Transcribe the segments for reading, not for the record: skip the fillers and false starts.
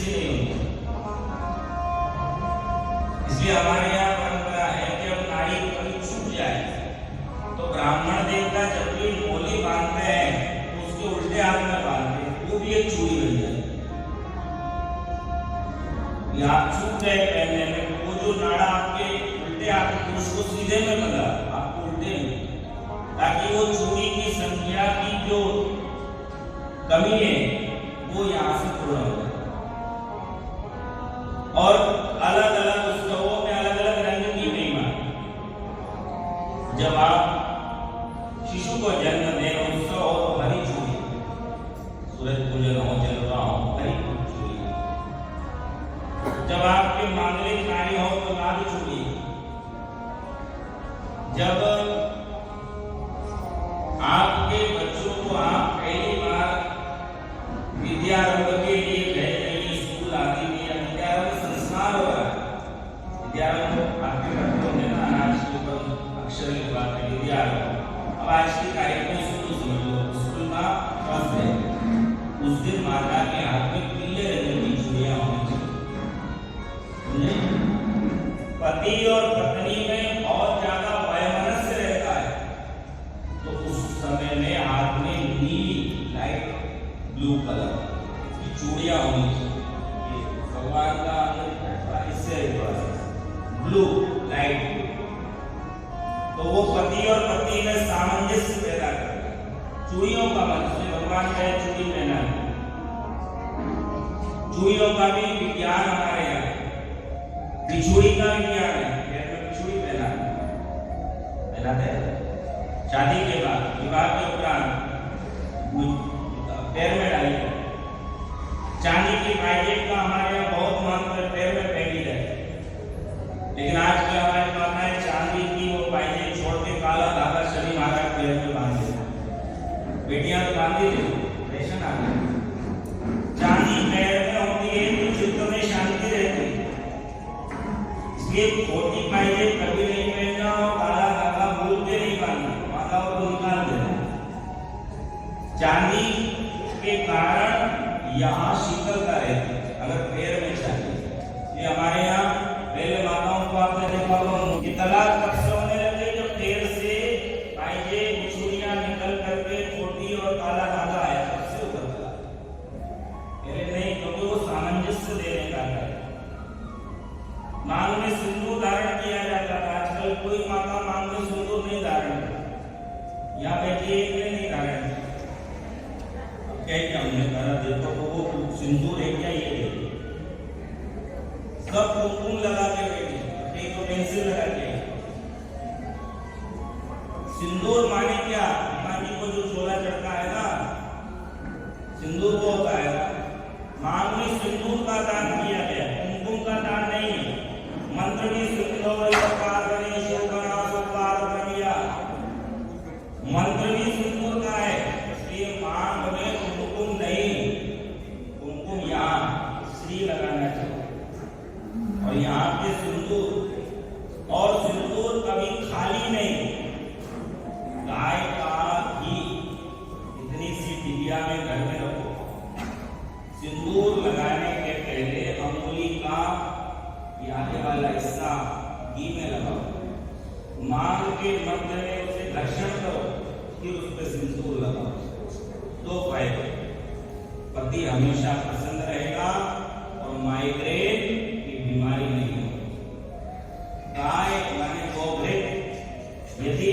जैसी नहीं होती। इसलिए हमारे यहाँ परंपरा है कि अब नाड़ी कभी छूट जाए तो ब्राह्मण देवता जब भी मोली बांधते हैं तो उसके उल्टे हाथ में बांधते हैं, वो भी एक चूड़ी बन जाए। आप छूट गए पहनने में तो वो जो नाड़ा आपके उल्टे हाथ में उसको सीधे में बंधा, आपको उल्टे में, ताकि वो चूड़ी की संख्या की जो कमी है वो यहाँ से पूर्ण हो जाए। और अलग अलग उत्सवों में अलग अलग रंग की महिमा। जब आप शिशु को जन्म दे उत्सव हो तो हरी चूड़ी, सूरज पूजन हो, जलवा हो, हरी चूड़ी। जब आपके मांगलिक कार्य हो तो लाल चूड़ी। जब आपके बच्चों को आप पहली बार विद्यारंभ के लिए भेज रही स्कूल आदि में या विद्यारंभ संस्कार हो रहा है, विद्यारंभ आपके बच्चों ने अनाज के ऊपर अक्षर लिखवाते विद्यारंभ। अब आज की तारीख में स्कूल समझ लो, स्कूल का फर्स्ट डे, उस दिन माता के हाथ में पीले रंग की चूड़ियां होनी चाहिए। पति और पत्नी में बहुत ज्यादा वैमनस्य रहता है तो उस समय में हाथ में नीली लाइट ब्लू कलर की चूड़ियां होनी चाहिए। भगवान का इससे ब्लू लाइट, तो वो पति और पत्नी में सामंजस्य पैदा करता है। चूड़ियों का मतलब भगवान का चूड़ी पहना, चूड़ियों का भी विज्ञान हमारे यहाँ, बिछुड़ी का विज्ञान है। बिछुड़ी पहनाते हैं शादी के बाद, विवाह के उपरांत पैर में डाली। चांदी की पायजेब का हमारे यहाँ बहुत महत्व है, पैर में पहनी जाए। लेकिन आज के हमारे मानना है चांदी की वो पायजेब छोड़ के काला धागा शनि महाराज पैर में बांध देते। बेटियां तो बांध देती, फैशन आ गया। चांदी पैर में होती है तो चित्त में शांति रहती है। इसलिए छोटी पायजेब कभी नहीं पहनना और काला धागा भूल के नहीं बांधना, माताओं को निकाल देना। चांदी के कारण यहाँ शीतलता रहती है अगर पैर में चांदी। ये हमारे यहाँ पहले माताओं को आपने देखा होगा कि तलाक कब से होने लगे, जब पैर से पायजेब चूड़ियां निकल करके छोटी और काला धागा आया तब से उतरता। पहले नहीं, क्योंकि वो सामंजस्य देने का है। मांग में सिंदूर धारण किया जाता था, आजकल कोई माता मांग में सिंदूर नहीं धारण करती। यहाँ बैठी एक ने नहीं धारण किया, क्या हमने कहा देखो तो वो सिंदूर है क्या, ये सब कुमकुम लगा के बैठी, कहीं तो पेंसिल लगा के। सिंदूर माने क्या, माँ जी को जो छोला चढ़ता है ना, सिंदूर वो होता है। मांग में सिंदूर का दान किया गया, कुमकुम का दान नहीं। मंत्र भी सिंदूर मंत्र भी सिंदूर का है, इसलिए मांग में कुमकुम नहीं, कुमकुम यहाँ श्री लगाना चाहिए। और यहाँ पे सिंदूर, और सिंदूर कभी खाली नहीं। गाय का घी इतनी सी डिबिया में घर में रखो। सिंदूर लगाने के पहले अंगुली का आगे वाला हिस्सा घी में लगाओ, मांग के मध्य में उसे घर्षण करो, फिर उस पर सिंदूर लगाओ। दो फायदे, पति हमेशा प्रसन्न रहेगा और माइग्रेन की बीमारी नहीं होगी। गाय माने गोघृत यदि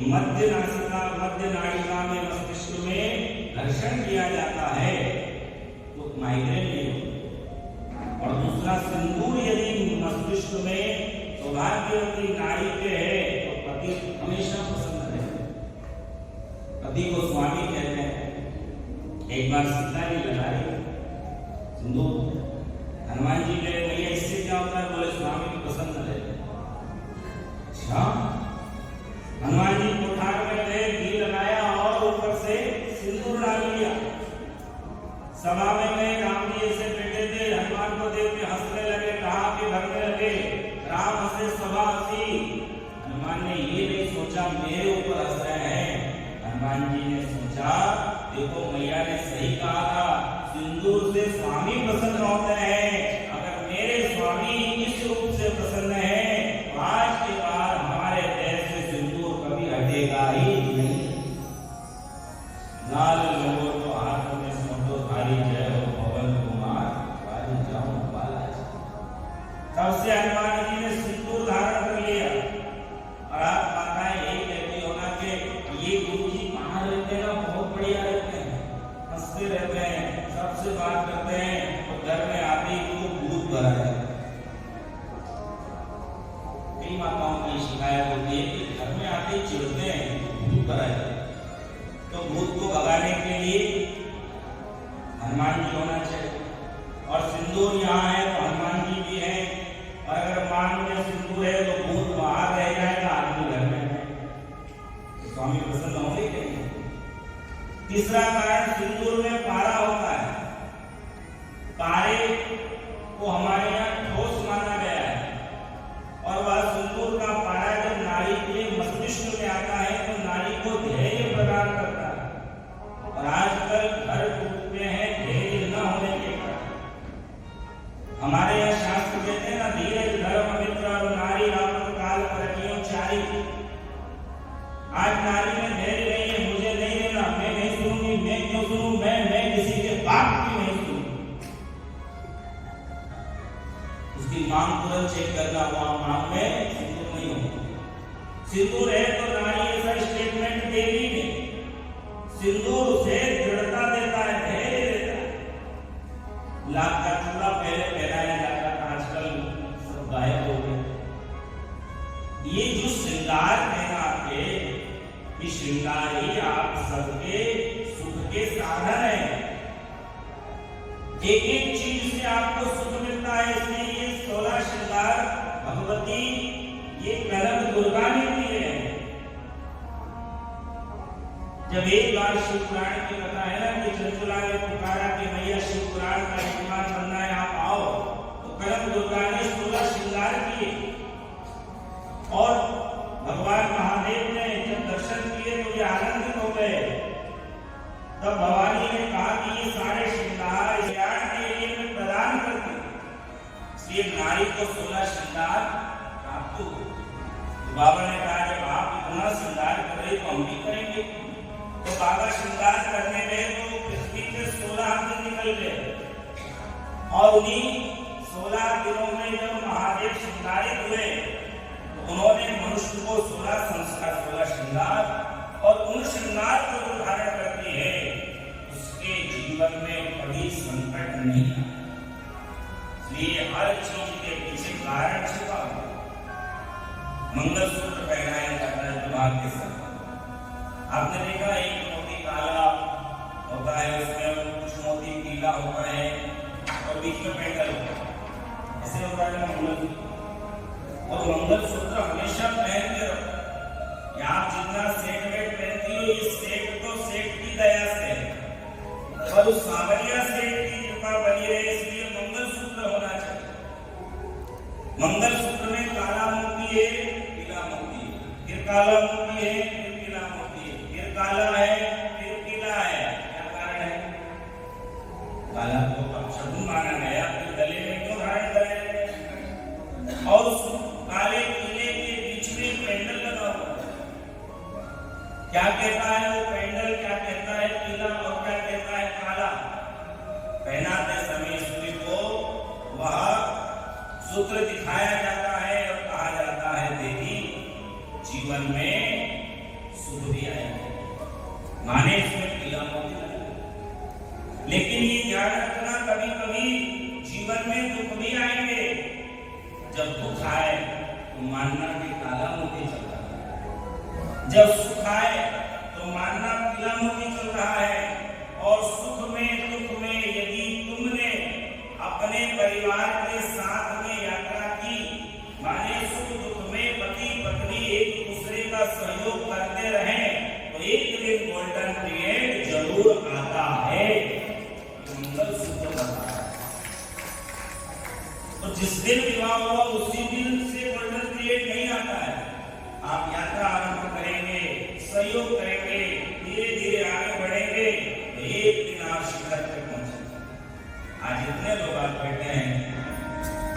मध्य नासिका, मध्य नाड़िका में, मस्तिष्क में घर्षण किया जाता है तो माइग्रेन नहीं होगी। और दूसरा, सिंदूर यदि मस्तिष्क में सौभाग्यवती नाड़ी पे है तो पति हमेशा प्रसन्न रहते हैं। पति को स्वामी कहते हैं। एक बार सीता जी लगाई सिंदूर, हनुमान जी कहे भैया इससे क्या होता है, बोले स्वामी प्रसन्न रहते हैं। अच्छा, हनुमान जी कोठार में गए, घी लगाया और ऊपर से सिंदूर डाल लिया। सभा में गए, राम जी ऐसे बैठे थे, हनुमान को देख के हंसने लगे, कहा कि भरने लगे, राम हंसे सभा हंसी। हनुमान ने ये नहीं सोचा मेरे ऊपर हंस रहे हैं, हनुमान जी ने सोचा देखो मैया ने सही कहा था, सिंदूर से स्वामी प्रसन्न होते हैं। अगर मेरे स्वामी इस रूप से प्रसन्न है, आज के बाद हमारे देश से सिंदूर कभी हटेगा ही नहीं। लाल लोगों तो हाथ में संतोषधारी जय हो पवन कुमार वाली जाऊं बालाजी। तब से हनुमान जी ने सिंदूर धारण कर लिया। और आप माताएं यही कहती होना कि ये गुरु जी कहाँ रहते हैं, बहुत बढ़िया रहते हैं, हंसते रहते हैं, सबसे बात करते हैं, और घर में आते ही तो भूत भरा है। कई माताओं की शिकायत होती है कि घर में आते ही चिढ़ते हैं, भूत भरा है। तो भूत को भगाने के लिए हनुमान जी होना चाहिए। और सिंदूर यहाँ है तो हनुमान जी भी है। और अगर मान में सिंदूर है तो भूत बाहर रह जाएगा, आदमी घर में है, तो स्वामी प्रसन्न होंगे कि नहीं। तीसरा कारण, सिंदूर में पारा होता है। पारे को हमारे यहाँ ठोस माना गया है। और वह सिंदूर का पारा जब नारी के मस्तिष्क में आता है तो नारी को धैर्य प्रदान करता है। और आजकल घर टूटते हैं धैर्य न होने के कारण। हमारे यहाँ शास्त्र कहते हैं ना, धीरज धर्म मित्र और नारी आपन काल परखियो चारी। आज नारी में धैर्य नहीं है, मुझे नहीं देना, मैं नहीं सुनूंगी, मैं क्यों सुनूं, मैं किसी के बाप की नहीं सुनूं। उसकी मांग तुरंत चेक करना, वहां मांग में सिंदूर नहीं हो। सिंदूर है तो नारी ऐसा स्टेटमेंट देगी नहीं। सिंदूर उसे दृढ़ता देता है, धैर्य देता है। लाख का चूड़ा पहले पहनाया जाता था, आजकल सब गायब हो गए। ये जो श्रृंगार है ना आपके, ये श्रृंगार ही आप सबके सुख के साधन है। एक एक चीज से आपको सुख मिलता है, इसलिए ये 16 श्रृंगार भगवती ये कनक दुर्गा ने दिए हैं। जब एक बार शिव पुराण की कथा है ना कि चंचुला ने पुकारा कि मैया शिव पुराण का यजमान बनना है, आप आओ, तो कनक दुर्गा ने 16 श्रृंगार किए। और भगवान महादेव ने जब दर्शन किए तो ये आनंदित हो गए। तब भवानी ने कहा कि ये सारे श्रृंगार ज्ञान के लिए मैं प्रदान करती हूँ, इसलिए नारी को 16 श्रृंगार प्राप्त हो। तो बाबा ने कहा जब आप इतना श्रृंगार कर रहे तो हम भी करेंगे। तो बाबा श्रृंगार करने गए तो पृथ्वी के 16 दिन निकल गए। और उन्हीं 16 दिनों में जब महादेव श्रृंगारित हुए तो उन्होंने मनुष्य को 16 संस्कार, 16 श्रृंगार, और उन श्रृंगार को जो धारण करती है उसके जीवन में कभी संकट नहीं आता। इसलिए हर चीज के पीछे कारण छिपा हुआ। मंगलसूत्र पहनाया जाता है विवाह के समय। आपने देखा एक मोती काला होता है, उसमें कुछ मोती पीला होता है और बीच में पेंडल होता है, ऐसे होता है मंगलसूत्र। और मंगलसूत्र हमेशा पहन के रखो। आप जितना सेट वेट पहनती हो, ये सेट तो सेट की दया से है और उस सावरिया सेट की कृपा बनी रहे, इसलिए मंगलसूत्र होना चाहिए। मंगलसूत्र में काला मोती है, पीला मोती है, फिर काला मोती है, फिर पीला मोती है, फिर काला है, फिर पीला है। क्या कारण है? काला को अपशगुन माना गया, फिर गले में क्यों धारण करें? और उस काले पीले के बीच में पेंडल लगा हुआ है। क्या कहता है वो पेंडल, क्या कहता है पीला और क्या कहता है काला? पहनाते समय स्त्री को वह सूत्र दिखाया जाता है और कहा जाता है देवी जीवन में सुख भी आएगा, माने इसमें पीला मोती लगा। लेकिन ये ध्यान रखना, कभी कभी जीवन में दुख भी आएंगे। जब दुख आए तो मानना कि काला मोती चल रहा है, जब सुख आए तो मानना पीला मोती चल रहा है। और सुख में दुख में यदि तुमने अपने परिवार के साथ में यात्रा की, माने सुख दुख में पति पत्नी एक दूसरे का सहयोग करते रहे, तो एक दिन गोल्डन पीरियड जरूर आता है। मंगलसूत्र बताता है। तो जिस दिन विवाह हुआ उसी दिन से गोल्डन पीरियड नहीं आता है। आप यात्रा आरंभ करेंगे, सहयोग करेंगे, धीरे धीरे आगे बढ़ेंगे, तो एक दिन आप शिखर तक पहुंचेंगे। आज इतने लोग आज बैठे हैं,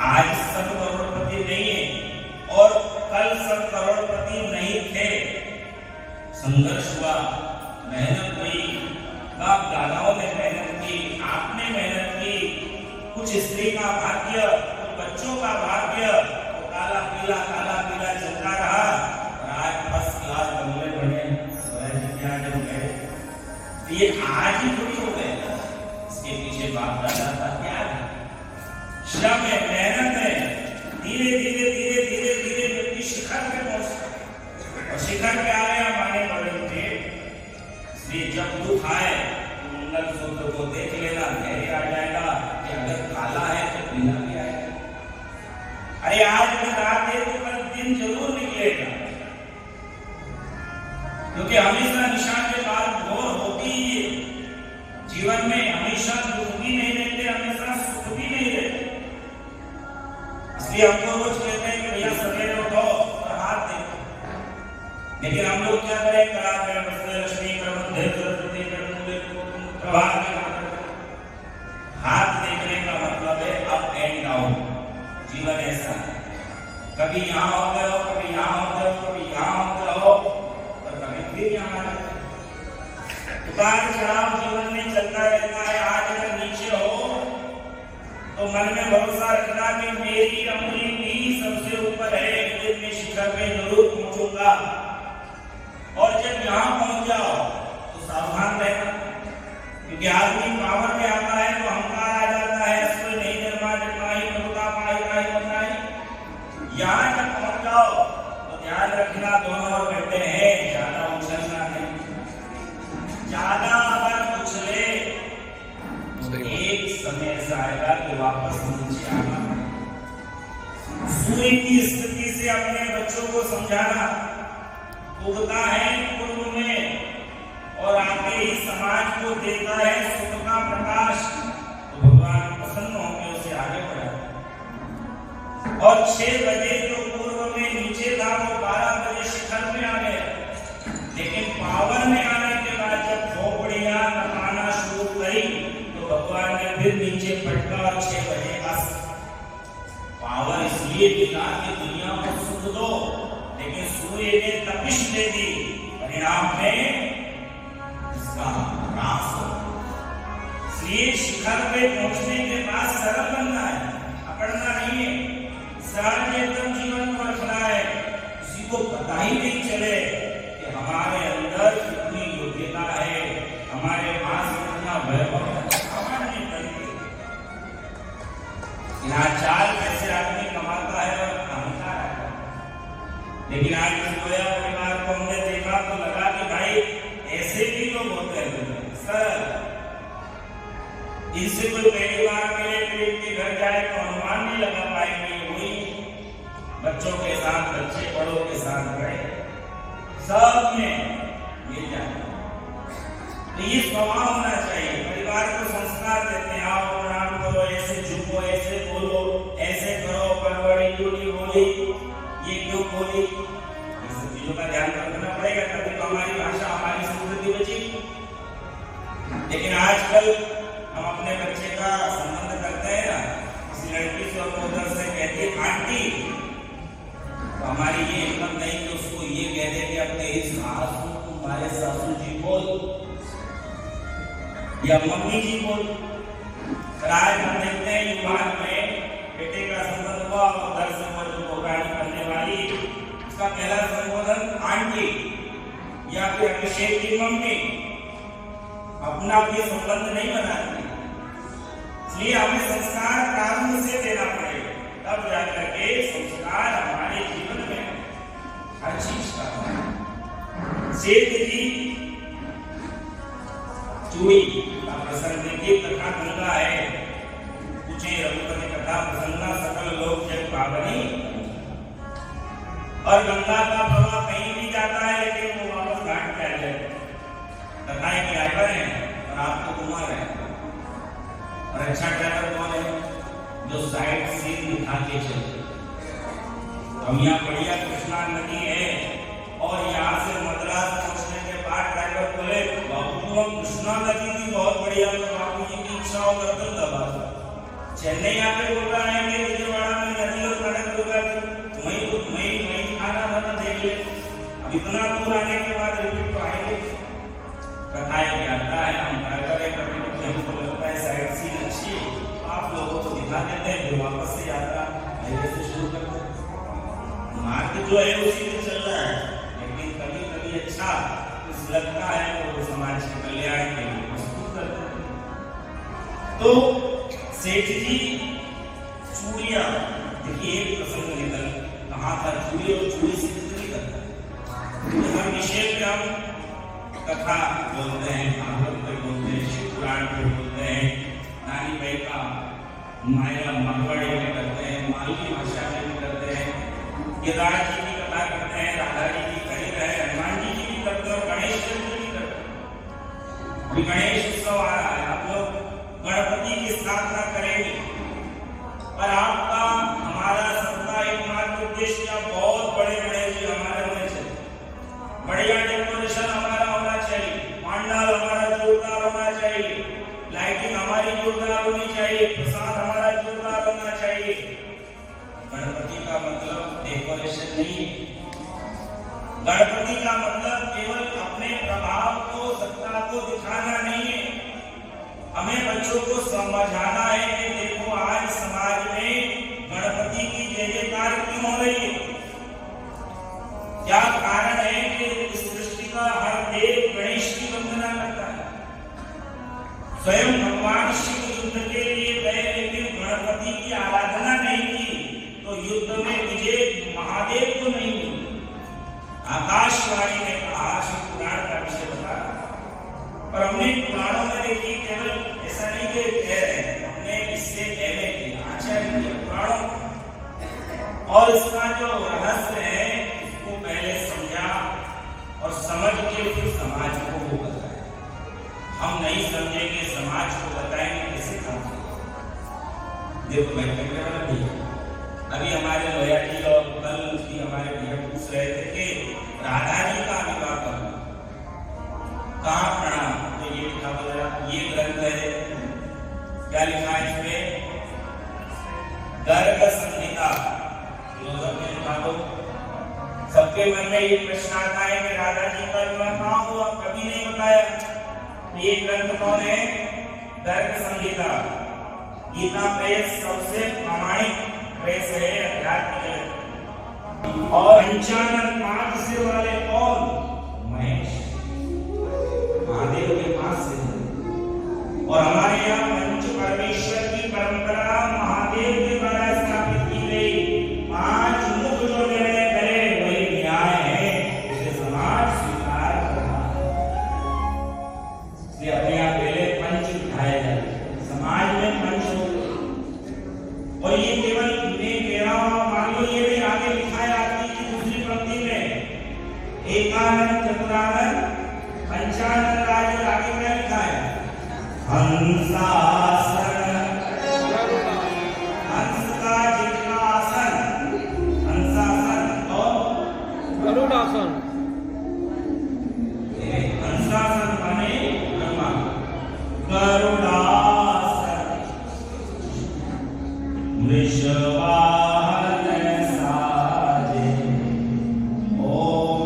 आज सब करोड़पति नहीं है और कल सब करोड़पति नहीं थे। संघर्ष हुआ, मेहनत हुई, बाप दादाओं ने मेहनत की, आपने मेहनत की, कुछ स्त्री का भाग्य, कुछ बच्चों का भाग्य, तो काला पीला चलता रहा और आज फर्स्ट क्लास बंगले बने, ये आज ही थोड़ी हो गए, इसके पीछे बाप दादा का त्याग है, श्रम है, मेहनत है। धीरे धीरे व्यक्ति शिखर पे पहुंचता है और शिखर पे आ गया माने बड़े थे। इसलिए जब दुख आए तो मंगलसूत्र को देख लेना, धैर्य आ जाएगा कि अगर काला है तो पीला भी आएगा। अरे आज की रात है तो कल दिन जरूर निकलेगा, क्योंकि हमेशा निशान के बाद घोर होती ही है। जीवन में हमेशा दुख भी नहीं रहते, हमेशा सुख भी नहीं रहते। इसलिए हमको रोज कहते हैं कि भैया सवेरे उठो और हाथ देखो, लेकिन हम लोग क्या करें, लक्ष्मी हाथ देखने का मतलब है अप एंड डाउन। जीवन ऐसा है, कभी यहाँ होते हो, कभी यहाँ होते हो, कभी यहाँ होते हो, उतार चढ़ाव जीवन में चलता रहता है। आज अगर नीचे हो तो मन में भरोसा रखना कि मेरी उंगली भी सबसे ऊपर है, एक दिन मैं शिखर पे जरूर पहुंचूंगा। और जब यहाँ पहुंच जाओ तो सावधान रहना, क्योंकि आदमी पावर में आता है तो अहंकार आ जाता है, इसको नहीं निर्मा ही होता पाई। यहाँ जब पहुंच जाओ तो ध्यान रखना, दोनों ओर बैठे हैं, ज्यादा उछलना नहीं। ज्यादा अगर उछले एक समय ऐसा आएगा कि वापस नीचे आना। सूर्य की स्थिति से अपने बच्चों को समझाना, उगता है पूर्व में और आगे ही समाज को देता है सुख का प्रकाश, तो भगवान प्रसन्न होंगे उसे आगे बढ़ाए। और 6 बजे जो पूर्व में नीचे था वो 12 बजे शिखर में आ गए, लेकिन पावर में आने के बाद जब खोपड़ियां नपाना शुरू करी तो भगवान ने फिर नीचे पटका और 6 बजे का पावर इसलिए दिला कि दुनिया को सुख दो, लेकिन सूर्य ने तपिश दे दी, परिणाम में इसका नाश हो। इसलिए शिखर पे पहुंचने के बाद सरल बनना है, अकड़ना नहीं है, सरल एकदम जीवन को रखना है। किसी को पता ही नहीं चले कि हमारे अंदर कितनी योग्यता है, हमारे पास कितना वैभव है, सामान्य तरीके। चाल कैसे आदमी कमाता है और अहंकार आता है। लेकिन आज सोया परिवार को हमने देखा तो लगा कि भाई ऐसे भी लोग होते हैं सर, इनसे कोई पहली बार मेरे के घर जाए तो अनुमान नहीं लगा पाएंगे। वही बच्चों के साथ बच्चे बड़ों के साथ बड़े सब में मिल जाए, तो ये स्वभाव होना चाहिए। परिवार को संस्कार देते हैं, आओ प्रणाम करो, ऐसे झुको, ऐसे बोलो, ऐसे करो, परवड़ी टूटी बोली, ये क्यों बोली, इस चीजों का ध्यान रखना पड़ेगा, तभी तो हमारी भाषा हमारी संस्कृति बची। लेकिन आजकल हम अपने बच्चे का संबंध करते हैं ना, किसी लड़की से और उधर से कहती है आंटी, तो हमारी ये हिम्मत नहीं कि उसको ये कह दे कि अपने इस सासू तुम्हारे सासू जी बोल या मम्मी जी बोल। आज हम देखते हैं युवान में बेटे का संबंध हुआ और घर से वो जो गाड़ी करने वाली उसका पहला संबोधन आंटी या फिर अभिषेक की मम्मी, अपना भी संबंध नहीं बनाती। इसलिए हमें संस्कार प्रारंभ से देना पड़ेगा, तब जाकर के संस्कार हमारे जीवन में हर चीज का। सेठ जी चूड़ी का प्रसंग देखिए, कथा गंगा है, पूछे रघुपति कथा प्रसंगा सकल लोग जग पावनी। और गंगा का प्रवाह कहीं भी जाता है लेकिन वो वापस घाट पे आ जाए। कथाएं ड्राइवर है और आपको घुमा रहे हैं, और अच्छा ड्राइवर कौन है, जो साइड सीन दिखा के चले। हम यहाँ बढ़िया कृष्णा नदी है और यहाँ से मद्रास पहुंचने के बाद ड्राइवर बोले बाबू कृष्णा नदी थी बहुत बढ़िया, तो बाबू जी की इच्छा हो गर्दन दबा। चेन्नई आके बोल रहा है कि विजयवाड़ा में नदी और कनक दुर्गा वही खाना बना देख ले। अब इतना दूर आने के बाद रिपीट तो आएंगे। कथाएं ज्ञाता है, हम क्या करें, कभी कभी हमको लगता है साइड सीन अच्छी है, आप लोगों को दिखा देते हैं, फिर वापस से यात्रा पहले से शुरू करते हैं। मार्ग जो है उसी में चल रहा है, लेकिन कभी कभी अच्छा कुछ लगता है तो समाज के कल्याण के लिए प्रस्तुत करते हैं। तो सेठ जी चूड़िया, देखिए एक प्रसंग निकल कहा था, चूड़ी और चूड़ी से कितनी करता है। हर विषय पे हम कथा बोलते हैं, भागवत पे बोलते हैं, शिव पुराण पे बोलते हैं, नानी भाई का माया मरवाड़ी में करते हैं, मालवी भाषा में भी करते हैं, गिरिराज जी की कथा करते हैं, राधा जी की कही रहे, हनुमान जी की भी करते हैं और गणेश जी की करते हैं। अभी गणेश उत्सव आ रहा है, आप लोग गणपति की स्थापना करेंगे, पर आपका हमारा सबका एकमात्र उद्देश्य क्या, बहुत बड़े गणेश जी हमारे होने चाहिए, बढ़िया डेकोरेशन हमारा होना चाहिए, पंडाल हमारा जोरदार होना चाहिए, लाइटिंग हमारी जोरदार होनी चाहिए, प्रसाद हमारा जोरदार होना चाहिए। गणपति का मतलब डेकोरेशन नहीं, गणपति का मतलब केवल अपने प्रभाव को, सत्ता को दिखाना नहीं है। हमें बच्चों को समझाना है कि देखो आज समाज में गणपति की जय जयकार क्यों हो रही है, क्या कारण है कि इस सृष्टि का हर देव गणेश की वंदना करता है। स्वयं भगवान शिव युद्ध के लिए गए, लेकिन गणपति की आराधना नहीं की तो युद्ध में विजय महादेव को नहीं मिली। आकाशवाणी ने कहा, शिव पुराण का विषय बता, पर हमने पुराणों में देखी, केवल ऐसा नहीं कि कह रहे हैं, हमने इससे कहने की आचार्य के पुराणों और इसका जो रहस्य है उसको पहले समझा और समझ के फिर समाज को वो बताया। हम नहीं समझेंगे, समाज को बताएंगे कैसे काम करें। देखो मैं कहने वाला नहीं, अभी हमारे लोया जी और कल भी हमारे भैया पूछ रहे थे कि राधा जी का विवाह करना कहाँ प्रणाम, तो ये लिखा बोला, ये ग्रंथ है, क्या लिखा है इसमें, गर्ग संहिता, लिखा दो। सबके मन में ये प्रश्न आता है कि राधा जी का विवाह कहाँ हुआ, कभी नहीं बताया। ये ग्रंथ कौन है, गर्ग संहिता, गीता प्रेस सबसे प्रामाणिक प्रेस है अध्यात्म जगत। और पंचानन 5 सिर वाले कौन, महेश महादेव के पास से, और हमारे यहाँ पंच परमेश्वर की परंपरा महादेव के द्वारा स्थापित की गई। 5 मुख जो निर्णय करे वही न्याय है, उसे समाज स्वीकार करना। इसलिए अपने यहाँ पहले पंच उठाए जाते, समाज में पंच हो, और ये केवल मैं कह रहा हूँ, मान लो ये भी आगे लिखा है आपकी की दूसरी पंक्ति में, एकानन चतुरानन पंचानन राज, आगे क्या लिखा है, हंसासन, हंस का जिज्ञासन, हंसासन और गरुड़ासन। हंसासन माने ब्रह्मा, गरुड़ासन, वृषवाहन साजे, ओम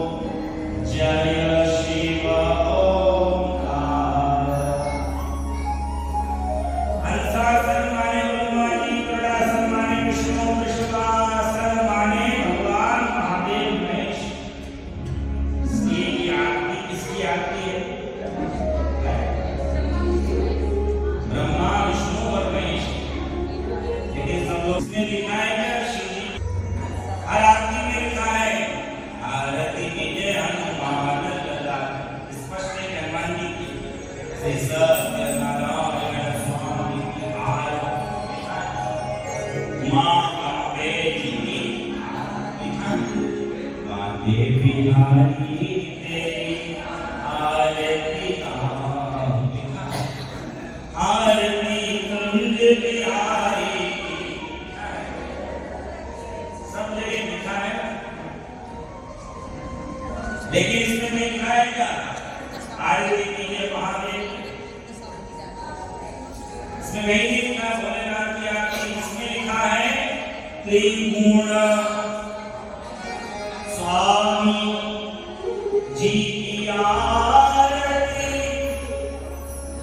जय शिव ओंकार। हंसासन माने ब्रह्मा जी, गरुड़ासन माने विष्णु, वृषभासन माने भगवान महादेव महेश। इसकी आरती किसकी आरती है, ब्रह्मा विष्णु और महेश। लेकिन सब लोग इसमें लिखा है क्या, शिव जी हर आरती में लिखा है आरती विजय हनुमान लला, स्पष्ट है हनुमान जी की, सत्यनारायण स्वामी की आरती, मां अम्बे जी की मां देवी हरि तेरी आरती, आरती कुंज बिहारी, सब जगह लिखा है, लेकिन इसमें नहीं लिखा है क्या, आरती कीजिए महादेव, इसमें नहीं लिखा भोलेनाथ की त्रिगुण स्वामी जी की आरती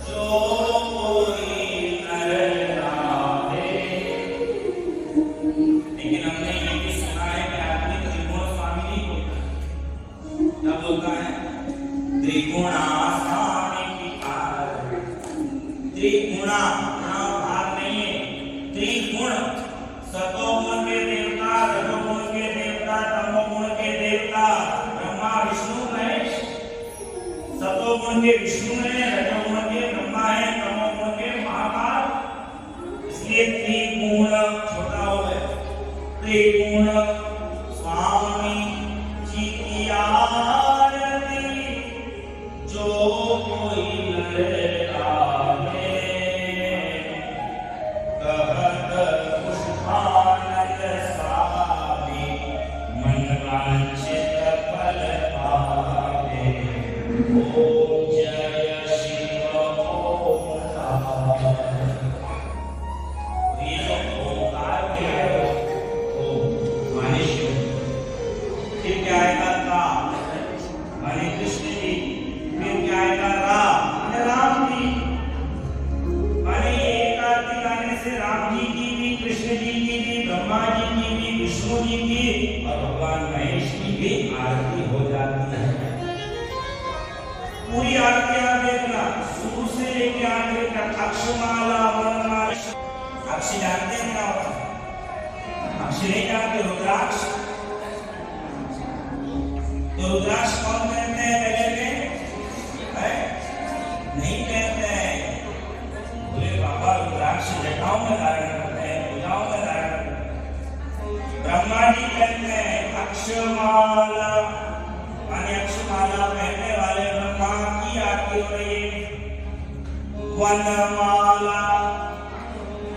जो कोई नर नावे। लेकिन हमने ये भी सुना है कि आदमी त्रिगुण स्वामी नहीं बोलता, क्या बोलता है? त्रिगुणा स्वामी की आरती। त्रिगुणा भाग नहीं है, त्रिगुण सतोगुण के देवता, रजोगुण के देवता, तमोगुण के देवता ब्रह्मा विष्णु महेश। सतोगुण के विष्णु है, रजोगुण के ब्रह्मा है, तमोगुण के महाकाल। इसलिए त्रिगुण छोटा हो गया। त्रिगुण स्वामी जी की आरती जो कोई नर आवे। कहत पुष्पानंद स्वामी मन वांछित फल पावे। ओम जय शिव ओंकार। ये जो ओंकार है वो माने शिव। फिर क्या आएगा? राम माने कृष्ण जी। फिर क्या आएगा? राम माने राम जी। माने एक आरती गाने से राम जी की भी, कृष्ण जी की भी, ब्रह्मा जी की भी, विष्णु जी की और भगवान महेश की भी आरती हो जाती है। पूरी आरती आप देखना, शुरू से लेके आखिर तक अक्षमाला वर्णमाला। अक्षी जानते हैं क्या होता है? अक्षी नहीं जानते? रुद्राक्ष। तो रुद्राक्ष कौन पहनते हैं? गले में नहीं पहनते हैं। बोले बाबा रुद्राक्ष जटाओं में धारण करते हैं, पूजाओं में धारण करते हैं। ब्रह्मा जी पहनते हैं अक्षमाला, माने अक्षमाला पहनने वाले ब्रह्मा की आरती हो रही है। वनमाला,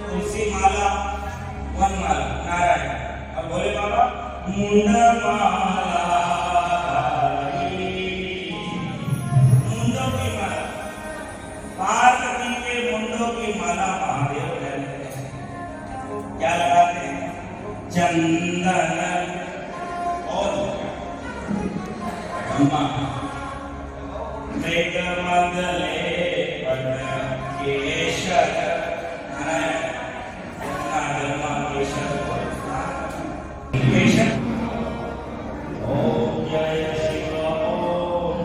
तुलसी माला, वनमाला नारायण। और बोले बाबा मुंडमाला, मुंडों की माला। पार्वती के मुंडों की माला महादेव पहनते हैं। क्या लगाते हैं? चंदन और मृग मंगले केशर। केशर। ओम जय शिव ओम।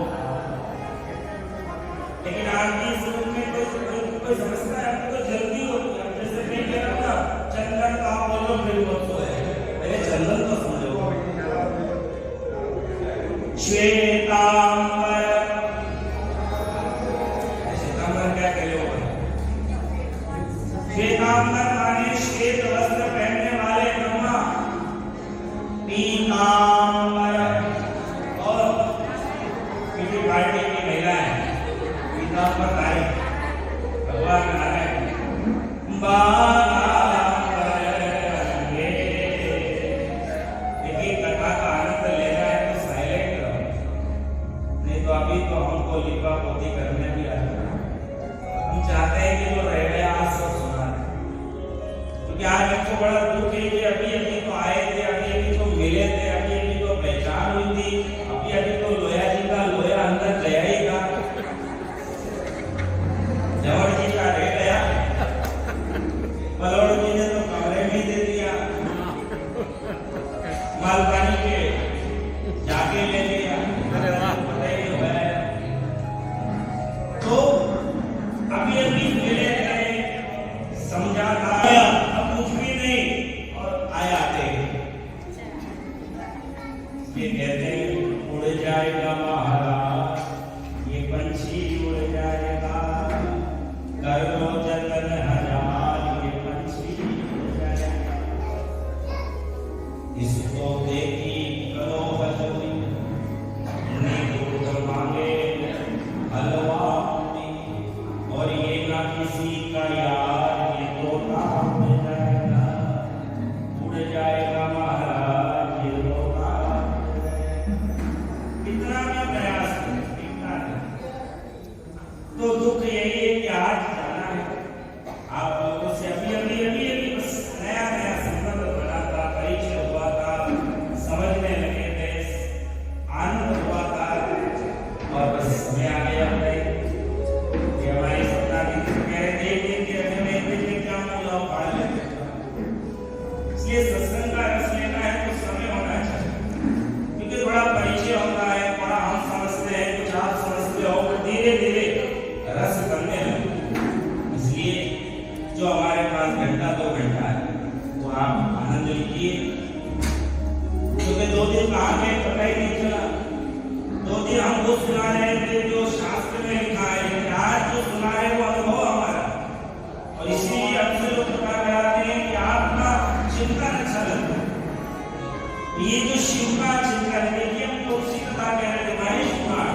लेकिन आरती शुरू में कोई समझता है? आपको तो जल्दी होती है। जैसे मैं कह रहा था चंदन का बोलो फिर वो है, पहले चंदन तो समझो। श्वेतांबर। श्वेतांबर क्या कह रहे हो? श्वेतांबर माने श्वेत वस्त्र पहनने वाले ब्रह्मा। पीतांबर और किसी पार्टी की महिला है, पीतांबर नारी भगवान नारायण। देखिए कथा का आनंद लेना है तो साइलेंट रहो, नहीं तो अभी तो हमको लिपा पोती करने भी आता है। हम चाहते हैं कि जो रह गया आज सब सुना है, क्योंकि आज हमको बड़ा दुख है कि अभी अभी तो आए थे, अभी अभी तो मिले थे, अभी अभी तो पहचान हुई थी, अभी अभी तो लोया जी का लोया अंदर गया ही था, जवर जी का रह गया, पलोड़ जी ने तो कमरे में दे दिया, मालपानी के जाके ले लिया। पता ही नहीं है। तो अभी अभी मिले थे, समझा था, अब कुछ भी नहीं और आया थे। ये कहते हैं उड़ जाएगा महाराज, ये पंछी उड़ जाएगा, कर लो जतन हजार, ये पंछी उड़ जाएगा। इसको देखी करो हजूरी, दूध मांगे हलवा, और ये ना किसी का यार, ये तोता उड़ जाएगा, उड़ जाएगा महाराज, ये तोता। कितना भी प्रयास कितना तो दुख यही है कि आज जाना है आप लोगों से। अभी अभी अभी अभी बस नया नया संबंध बना था, इसलिए सत्संग का रस लेना है तो समय होना चाहिए, क्योंकि बड़ा परिचय होता है, बड़ा हम समझते हैं, कुछ आप समझते हो, पर धीरे धीरे रस बनने लगता। इसलिए जो हमारे पास घंटा 2 घंटा है वो आप आनंद लीजिए, क्योंकि 2 दिन कहाँ गए पता ही नहीं चला। 2 दिन हमको सुना रहे थे जो शास्त्र में लिखा है, लेकिन आज जो सुना है वो अनुभव हमारा, और इसीलिए हमसे लोग पता लगाते हैं कि आपका चिंतन अच्छा लगता है। ये जो शिव का चिंतन, देखिए हम तो उसी कथा कह रहे थे, गणेश पुराण,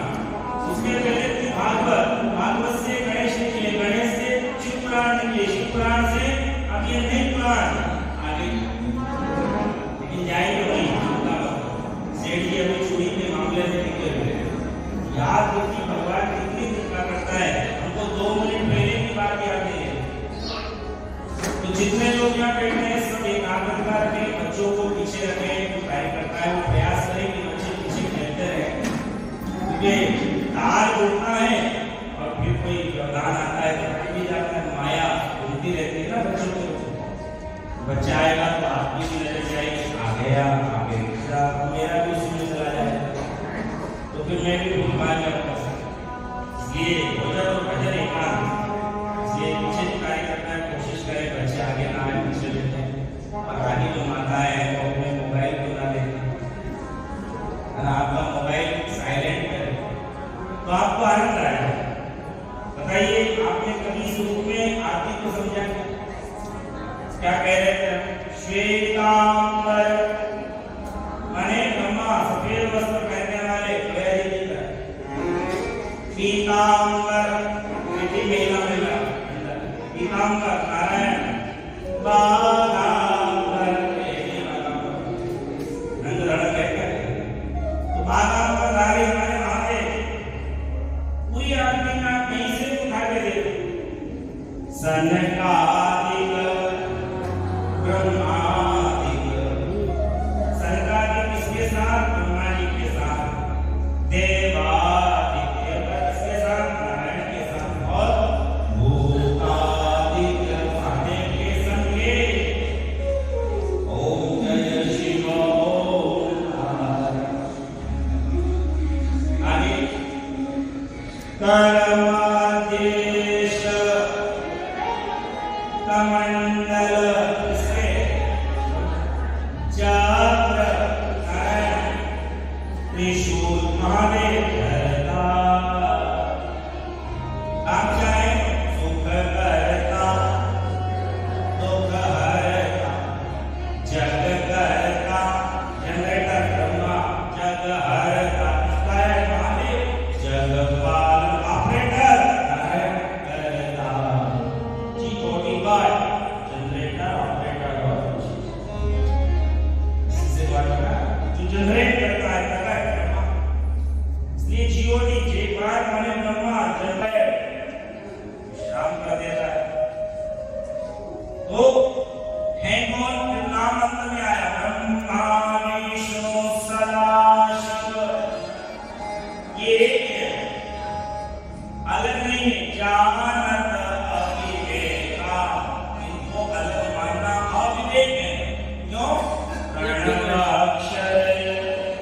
उसके पहले थी भागवत से गणेश निकले, गणेश से शिव पुराण निकले, शिव पुराण से अब ये नई पुराण आगे, लेकिन जाएंगे वही सेठ जी अभी चोरी के मामले में निकले हुए। याद रखिए भगवान कितनी कृपा करता है, हमको 2 मिनट पहले की बात याद नहीं है। तो जितने लोग यहाँ बैठे हैं सब एकाग्रता रखें, बच्चों को पीछे रखें, जो कार्य करता है वो प्रयास करें कि बच्चे पीछे खेलते रहें, क्योंकि तार उड़ता है और फिर कोई व्यवधान आता है तो कट भी जाता है, माया घूमती रहती है ना बच्चों को। बच्चा आएगा तो आपकी भी नजर जाएगी, आ गया आगे दूसरा, मेरा भी उसमें चला जाएगा, तो फिर मैं भी भूल पाऊंगा। इसलिए भोजन और भजन एकांत, इसलिए पीछे जो कार्य करना है कोशिश करें बच्चे आगे ना आए, पीछे लेते हैं, और आगे जो माता है वो अपने मोबाइल को ना देखें। अगर आपका मोबाइल साइलेंट है तो आपको आनंद आएगा। बताइए आपने कभी इस रूप में आरती को समझा क्या कह रहे थे? श्वेतांबर माने ब्रह्मा, सफेद वस्त्र पहनने वाले गहरी की तरह, पीतांबर बेटी महिला महिला, पीतांबर नारायण, बागांबर बेटी बागांबर, नंद धड़क कहते, तो बागांबर नारी हमारे महादेव, पूरी आरती में आप कहीं से उठा के देखो, सनकादिक ब्रह्मादिक, सनकादिक किसके साथ? ब्रह्मा जी के साथ, देवादिक किसके साथ? नारायण के साथ, और भूतादिक महादेव के संगे। ओम जय शिव ओम आगे कर्मादेश कमंडल से चक्र त्रिशूल महादेव करता, आप चाहे सुख करता, दुख हरता, जग करता, जनरेटर ब्रह्मा, जग हरता महादेव, जगपाल ऑपरेटर करता, जी कोटि बार जनरेटर ऑपरेटर और इससे बात जो जनरेट करता है ब्रह्मा, इसलिए जीओडी जे बार माने ब्रह्मा जनरेट विश्राम कर देता है। तो है कौन? नाम अंत में आया ब्रह्मा विष्णु सदाशिव, ये एक है, अलग नहीं है। जानत अविवेका, इनको अलग मानना अविवेक है। क्यों? प्रणवाक्षर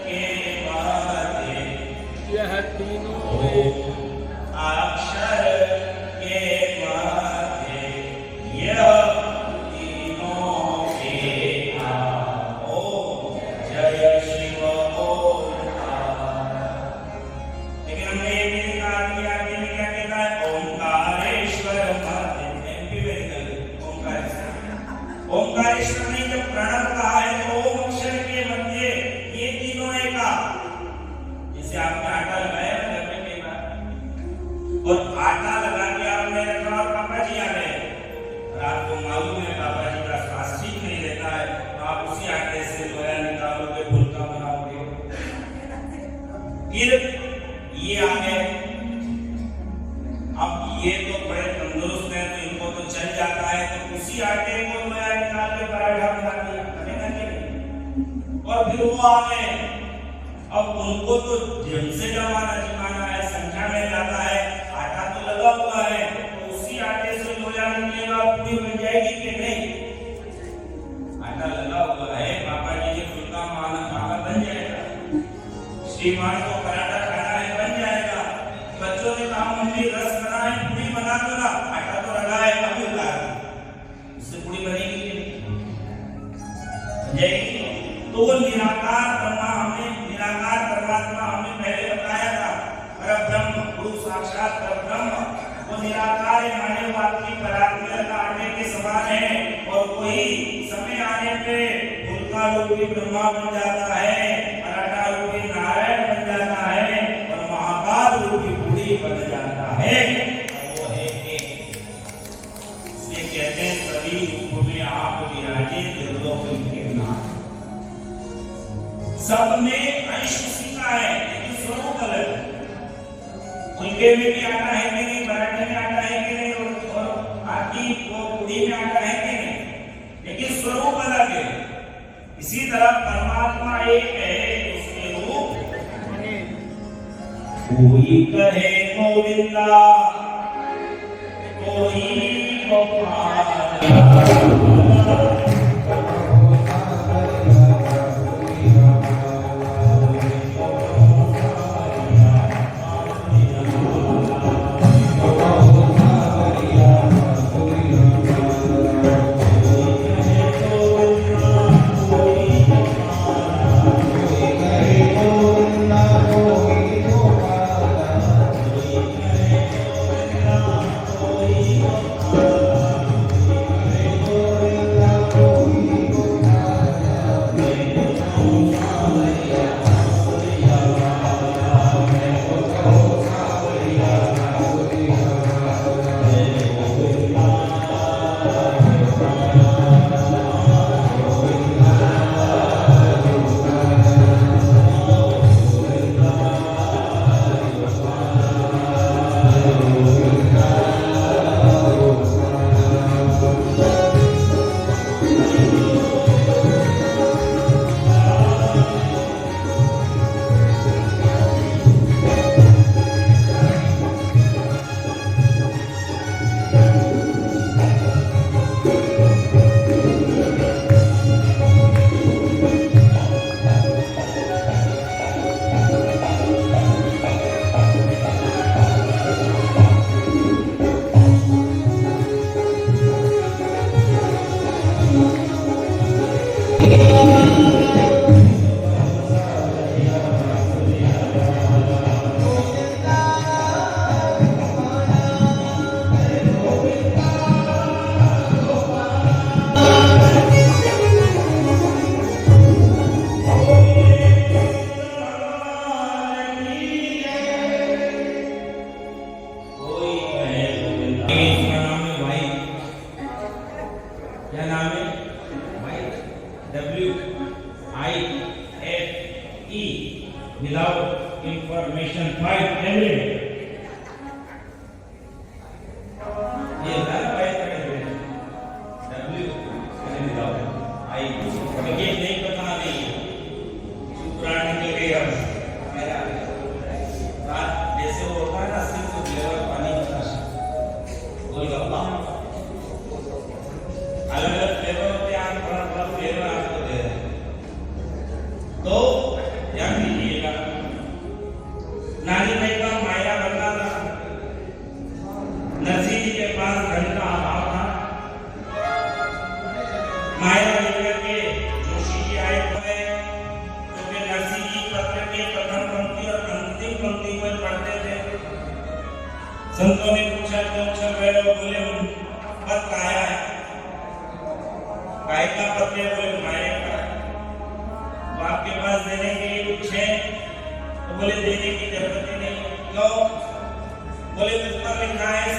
के मध्य, यह तीनों अक्षर के मध्य, यह तीनों एका। ओम जय शिव ओंकार। लेकिन हमने ये भी लिखा दिया, आगे में क्या कहता है? ओंकारेश्वर मध्य, एमपी में निकल ओंकारेश्वर। ओंकारेश्वर ने जब प्रणव कहा है तो ओम अक्षर के मध्य ये तीनों एका। जैसे आपने आटा लगाया ना घर में कई बार, और आटा लगा के आपने रखा और पापा जी आ गए, और आपको मालूम है पापा जी का स्वास्थ्य ठीक नहीं रहता है, तो आप उसी आटे से लोया निकालोगे, फुलका बनाओगे। फिर ये आ गए, अब ये तो बड़े तंदुरुस्त हैं तो इनको तो चल जाता है, तो उसी आटे को लोया निकाल के पराठा बना दिया, बनेगा कि नहीं? और फिर वो आ गए, अब उनको तो ढंग से जमाना है, संख्या में जाता है, आटा तो लगा हुआ है, तो उसी आटे से लोया निकलेगा, पूरी बन जाएगी कि नहीं? आटा लगा हुआ श्रीमान को पराठा खाना है बन जाएगा। बच्चों ने कहा मम्मी रस बना है पूरी बना दो ना, आटा तो रखा है अभी ला उससे पूरी बनेगी नहीं। तो वो निराकार ब्रह्मा हमने निराकार परमात्मा हमने पहले बताया था, परब्रह्म गुरु साक्षात परब्रह्म वो निराकार माने वाक्य परात्पर का आने के समान है और कोई समय आने पे उनका रूपी ब्रह्मा बन जाता है, पराठा रूपी नारायण बन जाता है और महाकाल रूपी पूरी बन जाता है। वो है इसलिए कहते हैं सभी रूप में आप विराजे त्रिलोक के नाथ। सब में अंश उसी का है लेकिन स्वरूप अलग है। उनके में भी आटा है कि नहीं, पराठे में आटा है कि नहीं और आटी वो पूरी में आटा है कि नहीं, लेकिन स्वरूप अलग है। इसी तरह परमात्मा एक है, उसके रूप कोई कहे गोविंदा कोई Gopal. Without information fight every day. ये हर फाइट करेंगे W without I ये नहीं पता नहीं शुक्राणु के लिए अब मेरा रात जैसे वो होता है ना सिर्फ फ्लेवर पानी का गोलगप्पा अलग-अलग फ्लेवर होते हैं, आप थोड़ा फ्लेवर आपको दे रहे हैं तो ध्यान दीजिएगा। नानी भाई का माया बनना था, नरसिंह जी के पास धन का अभाव था, माया लेकर के जोशी जी आए थे, क्योंकि नरसिंह जी पत्र के प्रथम पंक्ति और अंतिम पंक्ति को पढ़ते थे। संतों ने पूछा क्यों चल रहे हो, बोले पद काया है, काय का पद है, बोले माया का। आपके पास देने के लिए कुछ है तो बोले देने की जरूरत ही नहीं। क्यों? बोले ऊपर लिखा है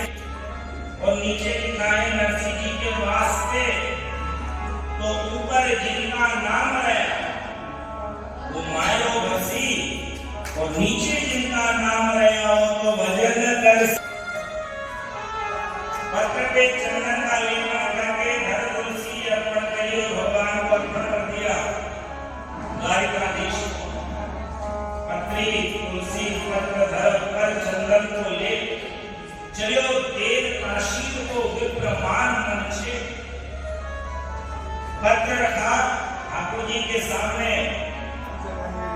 और नीचे लिखा है नरसिंह जी के वास्ते, तो ऊपर जिनका नाम है वो मायो भसी और नीचे जिनका नाम रहा हो तो भजन कर। पत्र पे चंदन का लेपन करके धर तुलसी अर्पण करिए, भगवान को अर्पण कर दिया। द्वारिकाधीश पत्री तुलसी पत्र धर कर चंदन को ले चलो देव काशी को विप्रमान मंचे। पत्र रखा ठाकुर जी के सामने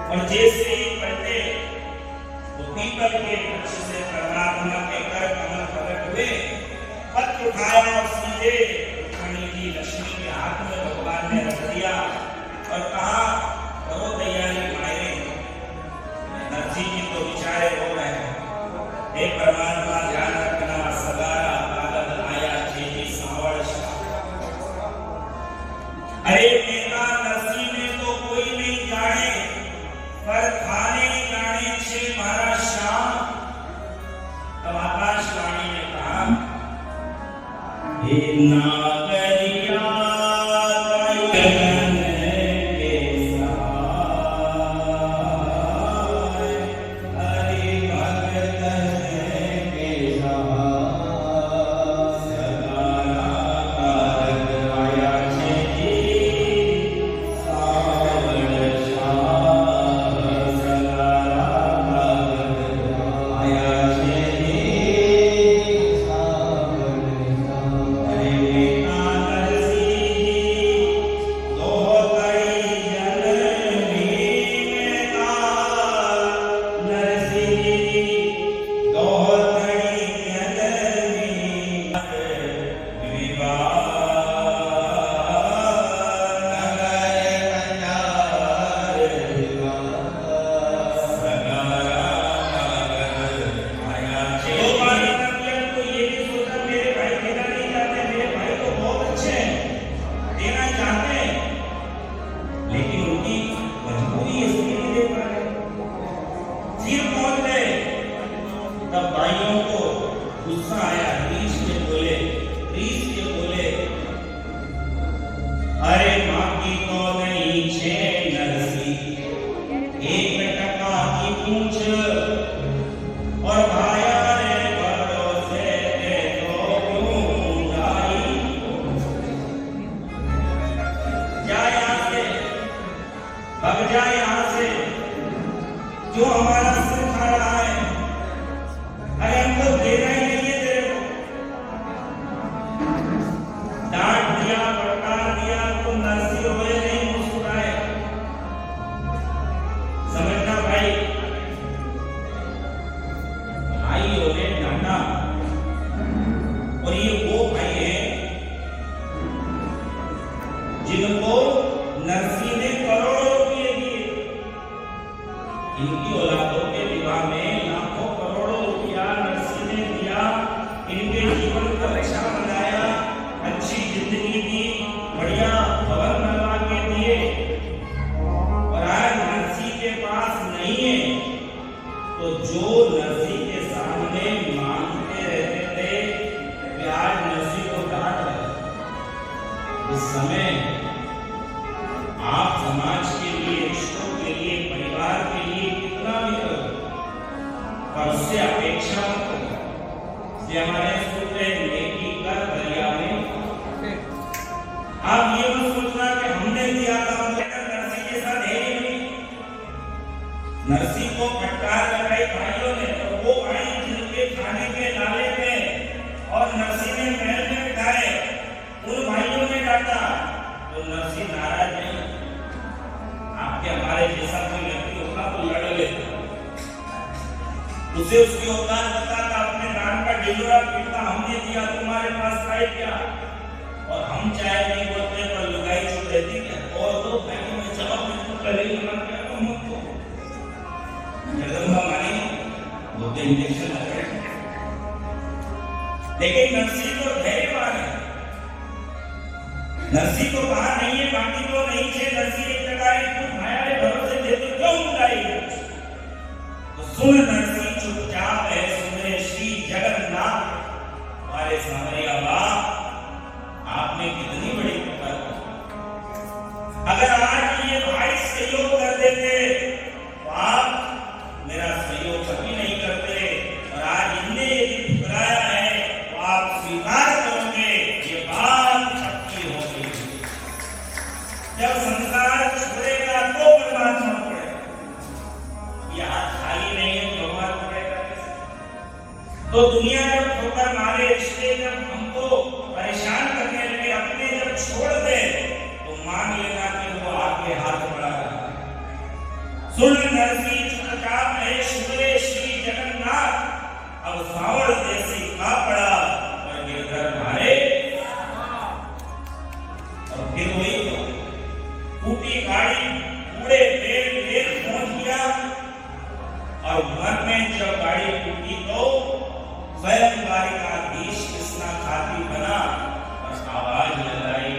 और जैसे ही पढ़ते पीपल के वृक्ष से परमात्मा के कर कमल प्रकट हुए, पत्र उठाया और सीधे रुक्मिणी जी लक्ष्मी के हाथ में भगवान ने रख दिया और कहा, करो तैयारी माए। नरसिंह जी तो बेचारे रो रहे हैं, हे परमात्मा ध्यान रखना, सगारा बालक आया छेजी सावड़ शाह। अरे नेता नरसिंह ने तो कोई नहीं जाने, पर खाने जाने छे महाराज श्याम। तब आकाशवाणी ने कहा, हे नागरिया जो हमारा सिर खा रहा है, अरे हमको देना ही नहीं है तेरे को। डांट दिया, फटकार दिया, तो नरसिंह रोए नहीं, मुस्कुराए। समझना भाई, भाई रोने डांटा, और ये वो भाई है जिनको नरसिंह ने करोड़ों रुपये दिए। इनकी औलादों के विवाह में लाखों करोड़ों रुपया नरसिंह ने दिया, इनके जीवन का रक्षा बनाया, अच्छी जिंदगी दी, बढ़िया भवन बनवा के दिए। और आज नरसिंह के पास नहीं है, तो जो नरसिंह के सामने मांगते रहते थे, वे आज नरसिंह को डांट रहे। इस समय आप समाज के लिए, रिश्तों के लिए, परिवार के लिए कितना भी करो, पर उससे अपेक्षा मत करो कि हमारे सूत्र नेकी कर दरिया में। आप ये मत सोचना कि हमने दिया था, नरसिंह के साथ है ही नहीं। नरसिंह को फटकार लगाई भाइयों ने, तो वो भाई जिनके खाने के लाले थे और नरसिंह ने महल में बिठाए, उन भाइयों ने डांटा, तो नरसिंह नाराज नहीं। आपके हमारे जैसा कोई व्यक्ति होता तो लड़ लेता, उसे उसकी औकात बताता, अपने दान का ढिंडोरा पीटता, हमने दिया, तुम्हारे पास था क्या। और हम चाहे नहीं बोलते, पर लुगाई चुप रहती क्या, और दो भाई में जवाब बिल्कुल पहले ही मना किया तो हमको जगदम्बा मानी बोलते इंजेक्शन लग रहे। लेकिन नरसिंह तो धैर्यवान है, नरसिंह को कहा नहीं है, बाकी तो नहीं है। नरसिंह एक प्रकार कुछ भाया भरोसे दे तो क्यों उठाई। तो सुन नरसिंह चुपचाप है, सुने श्री जगन्नाथ हमारे सामरिया बाप, आपने कितनी बड़ी कृपा की। अगर आज ये भाई सहयोग कर देते तो आप मेरा सहयोग कभी नहीं करते, और आज इनने यदि ठुकराया है तो आप स्वीकार करोगे, ये बात सच्ची होगी। जब संसार छोड़ेगा तो परमात्मा पड़ेगा, ये हाथ खाली नहीं है, भगवान पड़ेगा कैसे। तो दुनिया जब ठोकर मारे, रिश्ते जब हमको परेशान करने लगे, अपने जब छोड़ दे, तो मान लेना कि वो आपके हाथ बढ़ा रहा है। सुन नरसिंह चुपचाप है, शुक्रे श्री जगन्नाथ अब सावड़ जैसी खा पड़ा और गिरधर मारे। और फिर वही तो टूटी गाड़ी पूरे पेड़ पहुंच गया। और मन में जब गाड़ी टूटी तो स्वयं द्वारिकाधीश कृष्णा खाती बना और आवाज लगाई,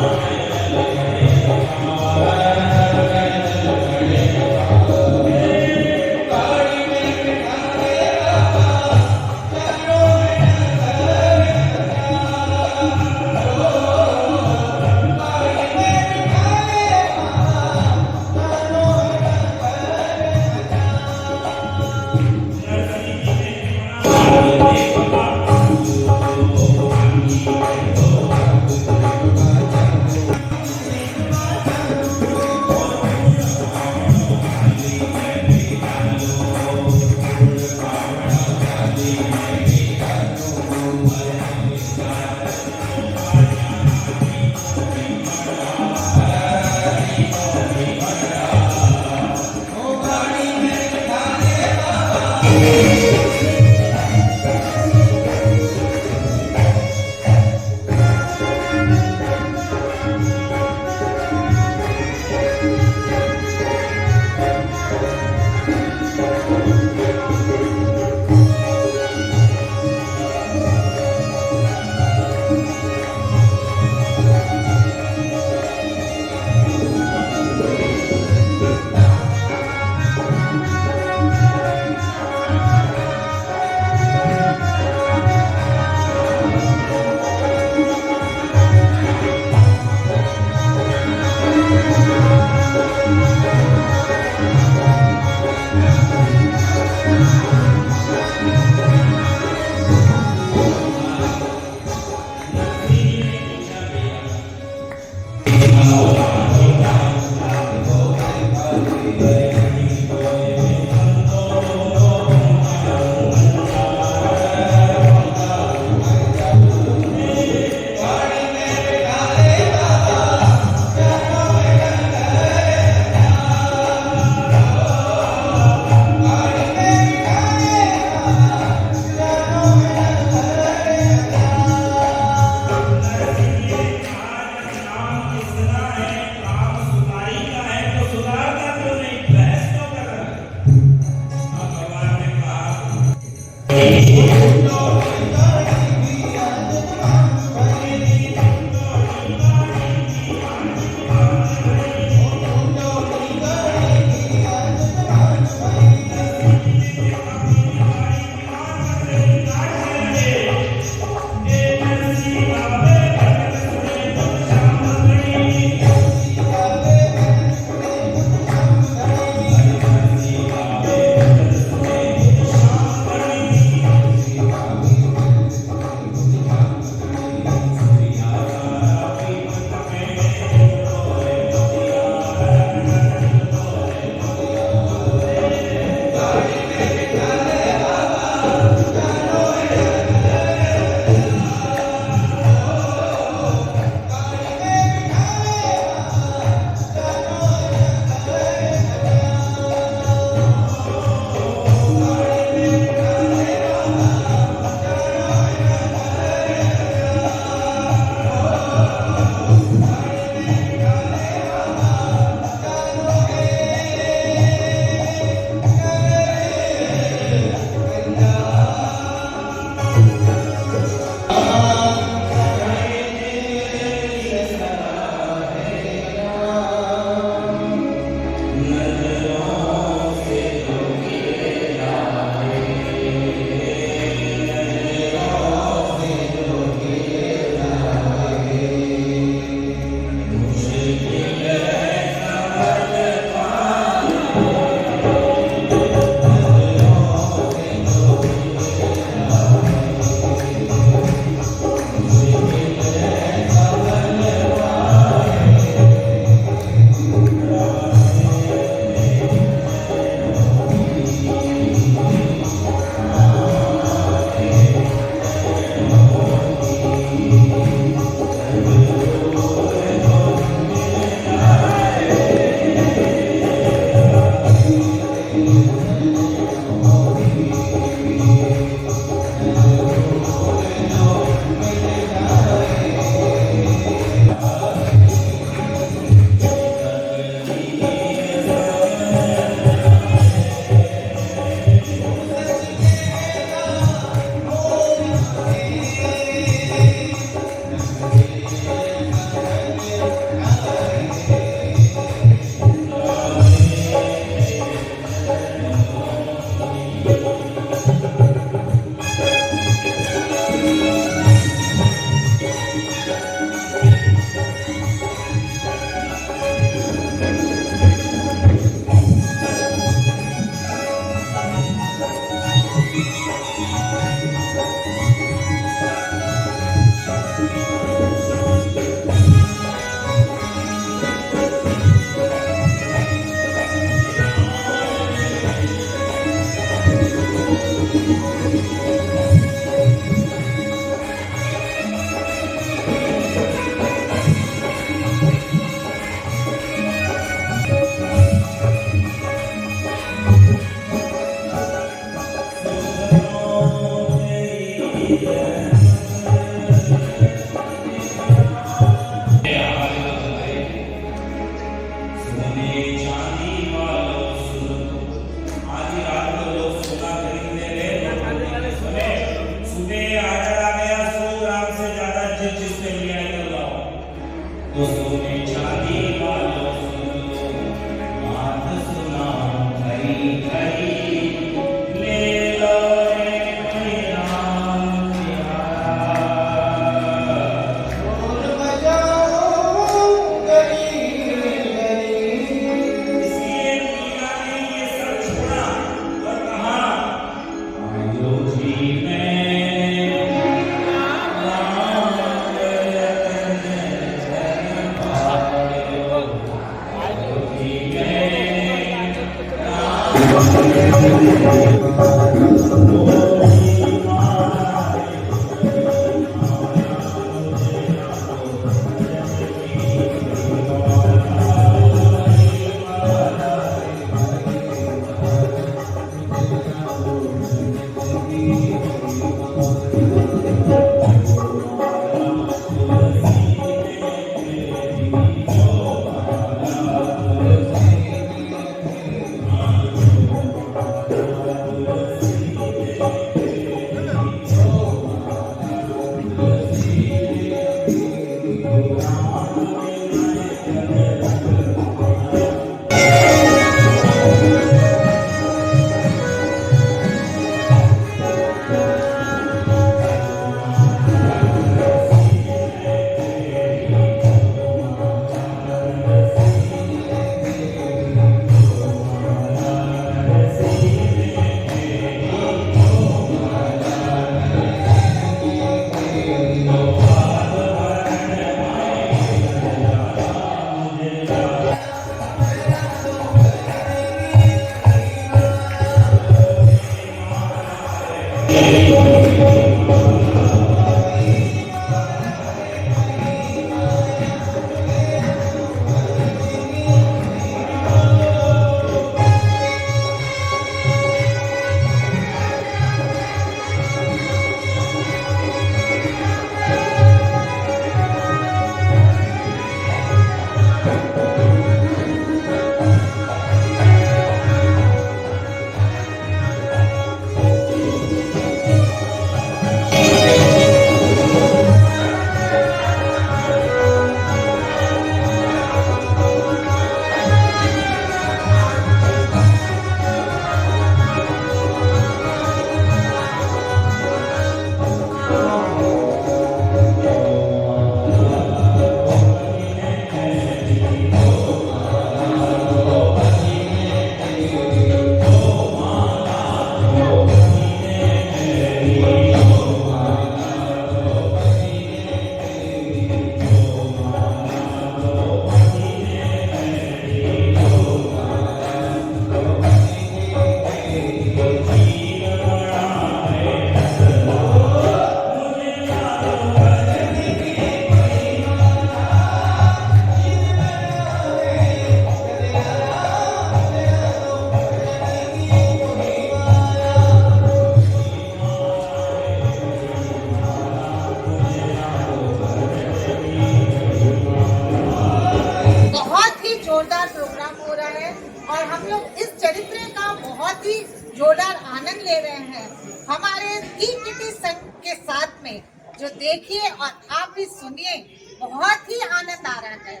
और हम लोग इस चरित्र का बहुत ही जोरदार आनंद ले रहे हैं हमारे टी संघ के साथ में। जो देखिए और आप भी सुनिए, बहुत ही आनंद आ रहा है।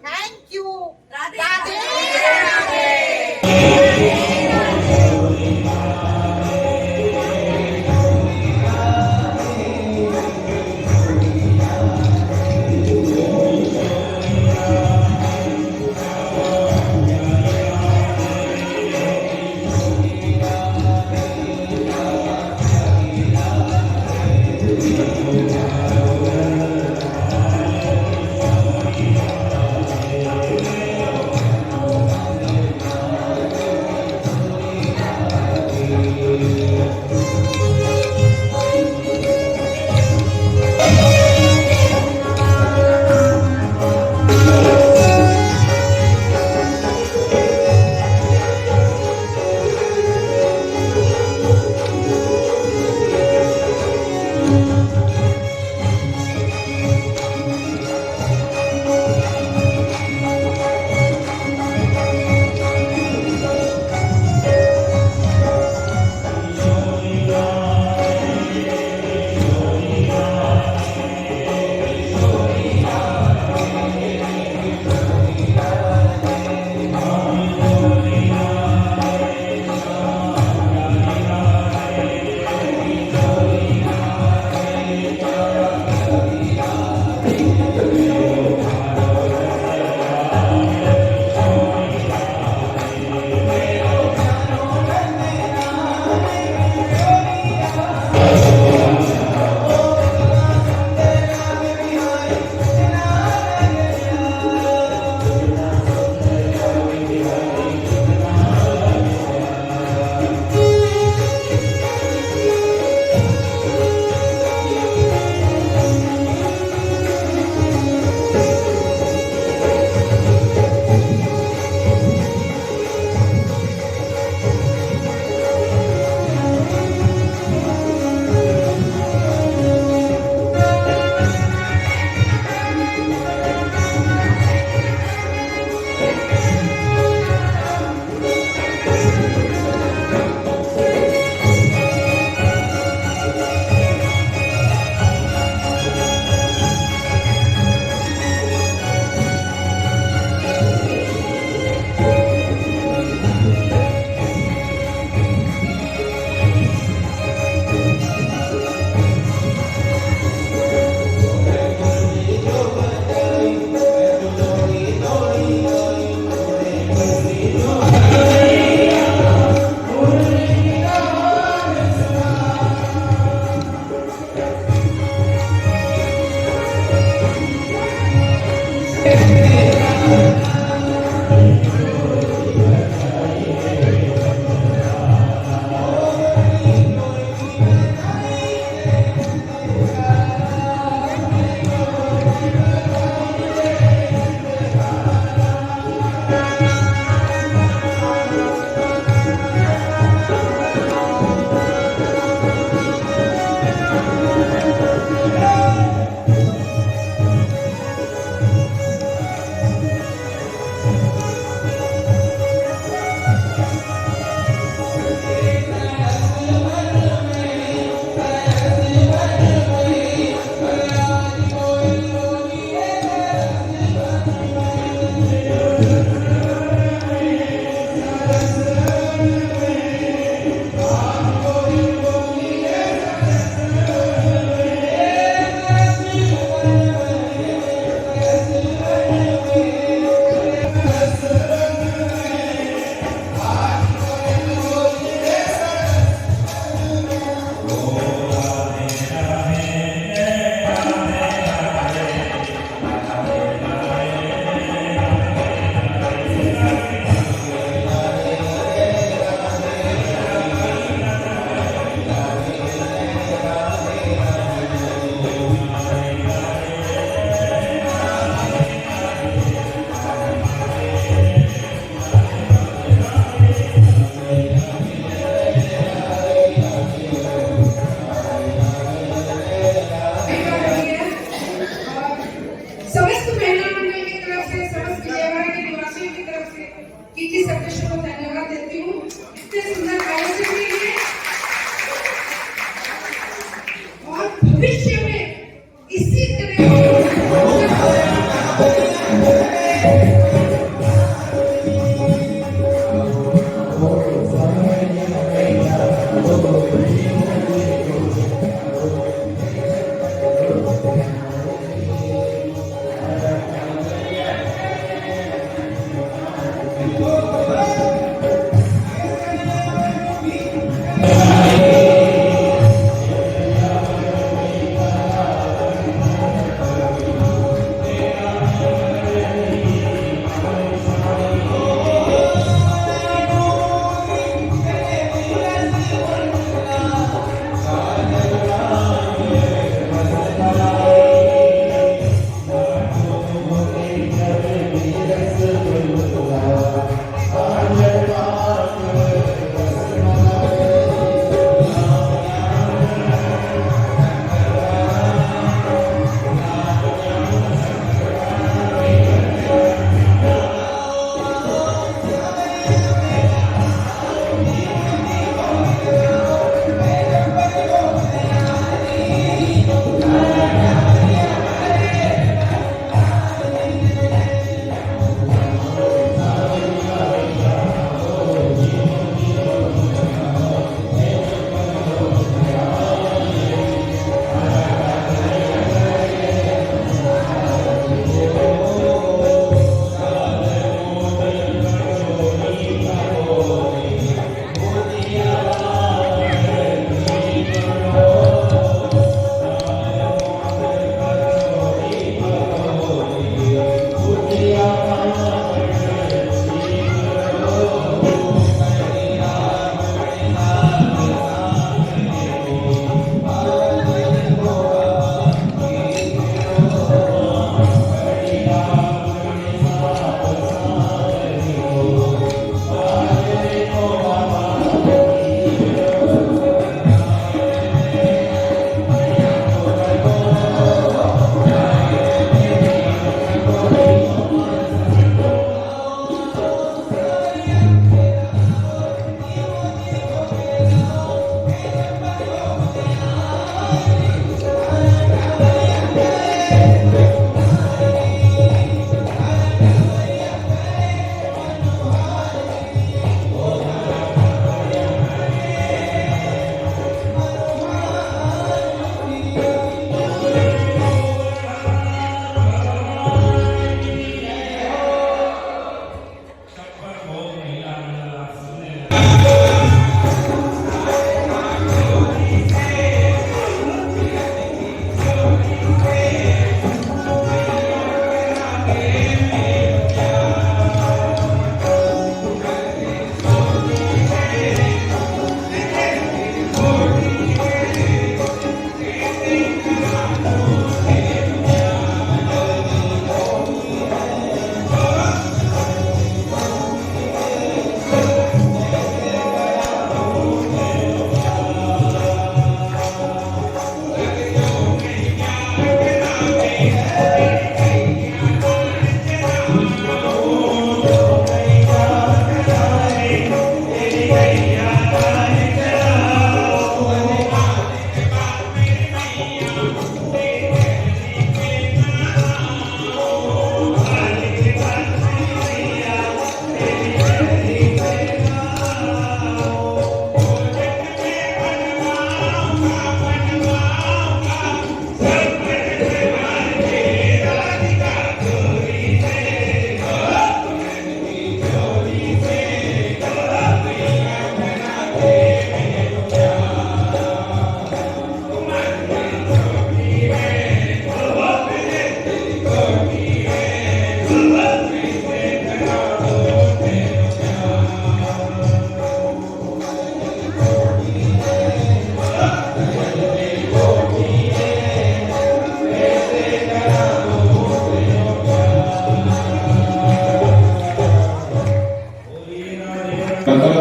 Thank you. राधे से कीर्ति सदस्य को धन्यवाद देती हूँ इतने सुंदर आयोजन के लिए। और भविष्य में इसी तरह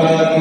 Hare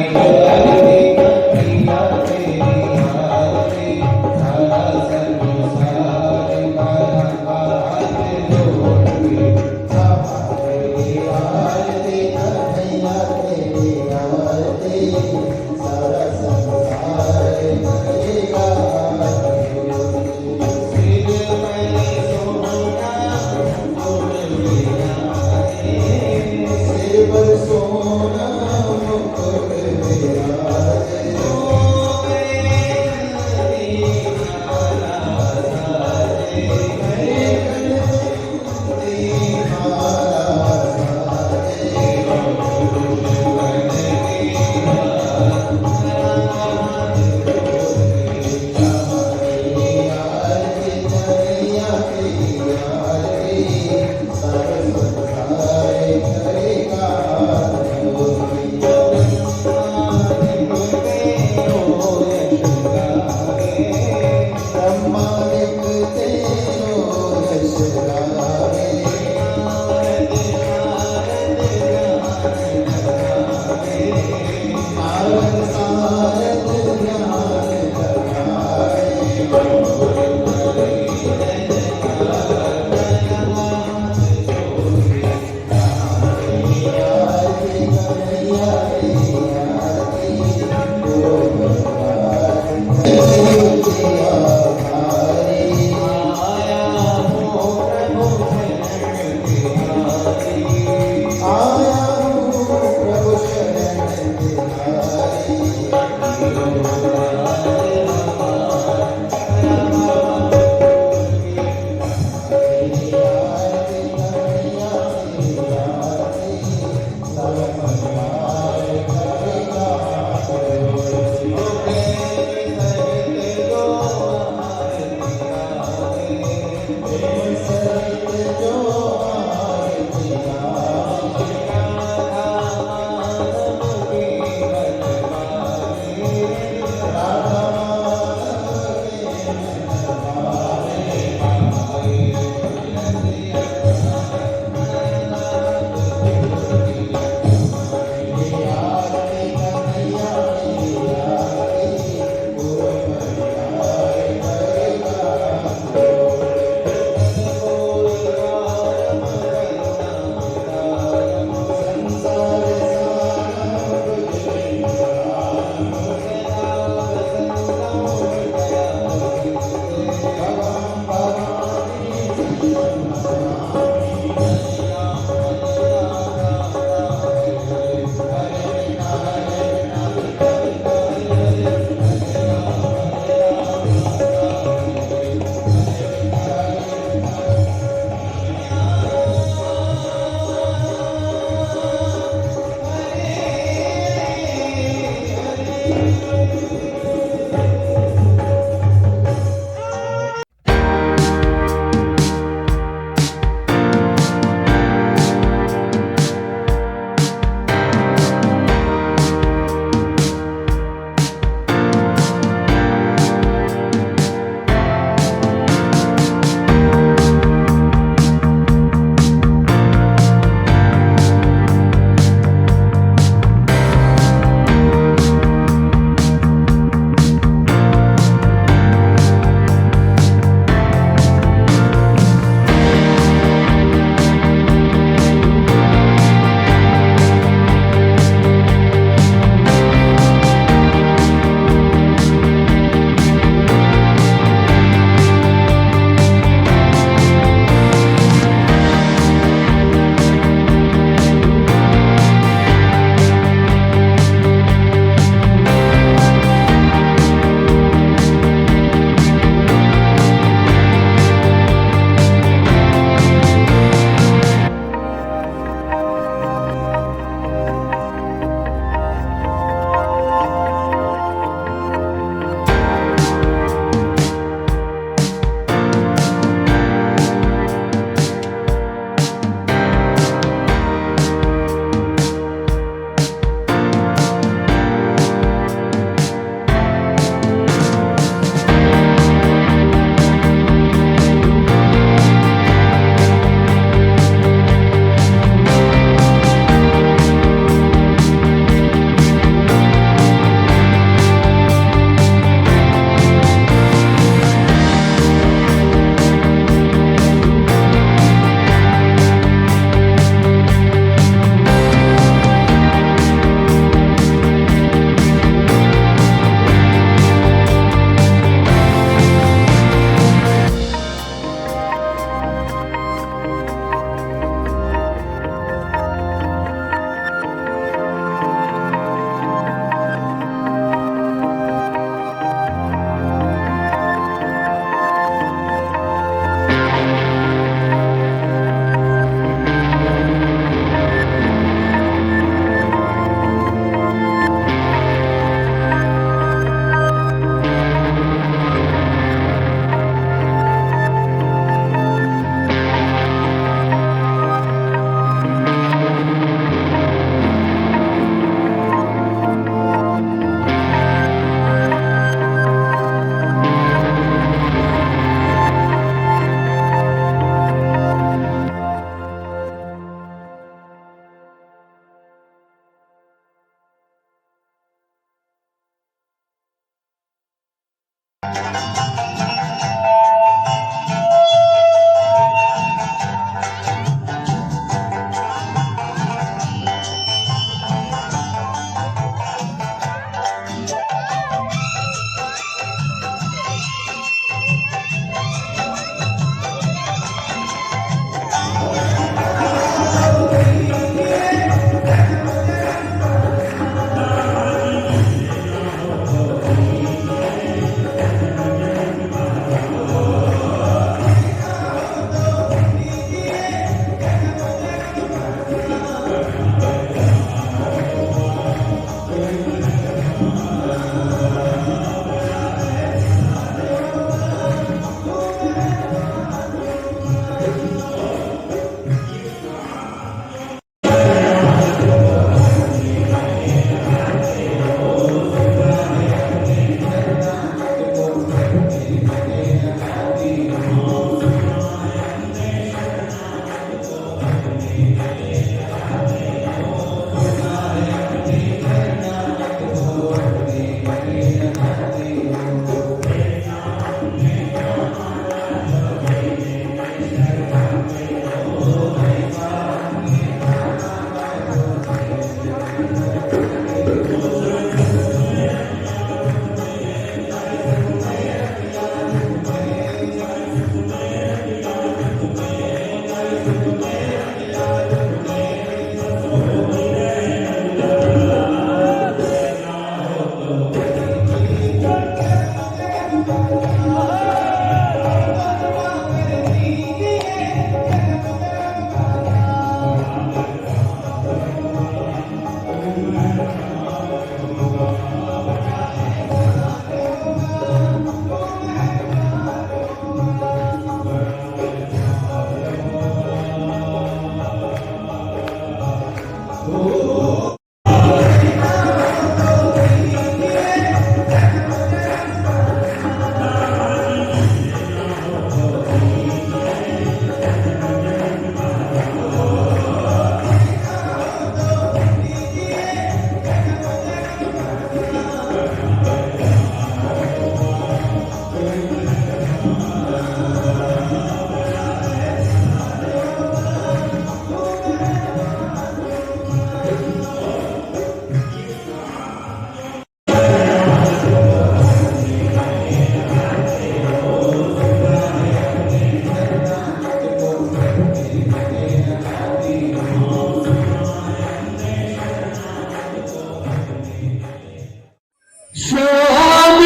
श्याम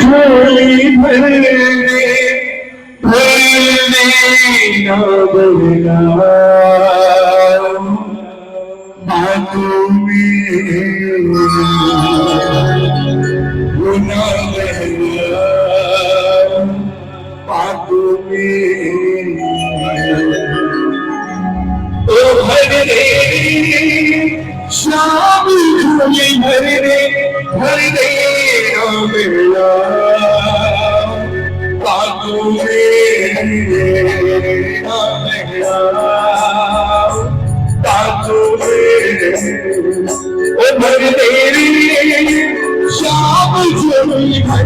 झोली भर दे मेरा बातों में भर दे श्याम झोली भर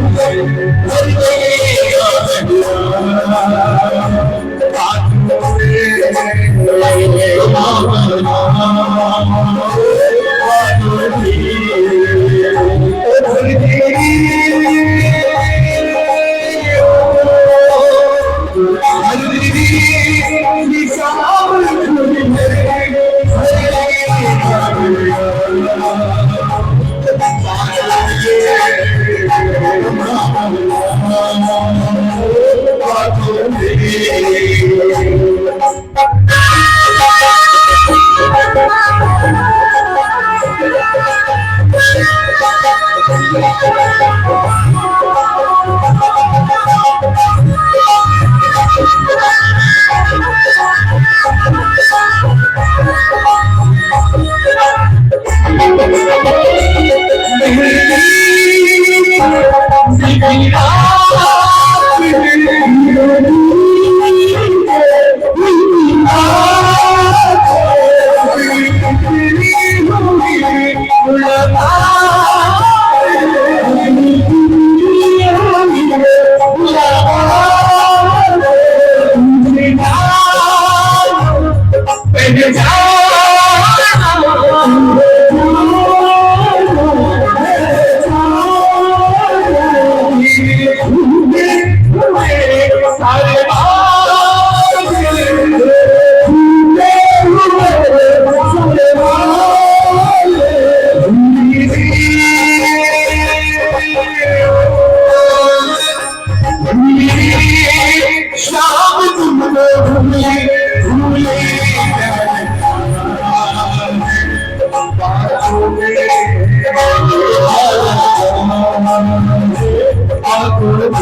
दे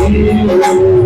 हम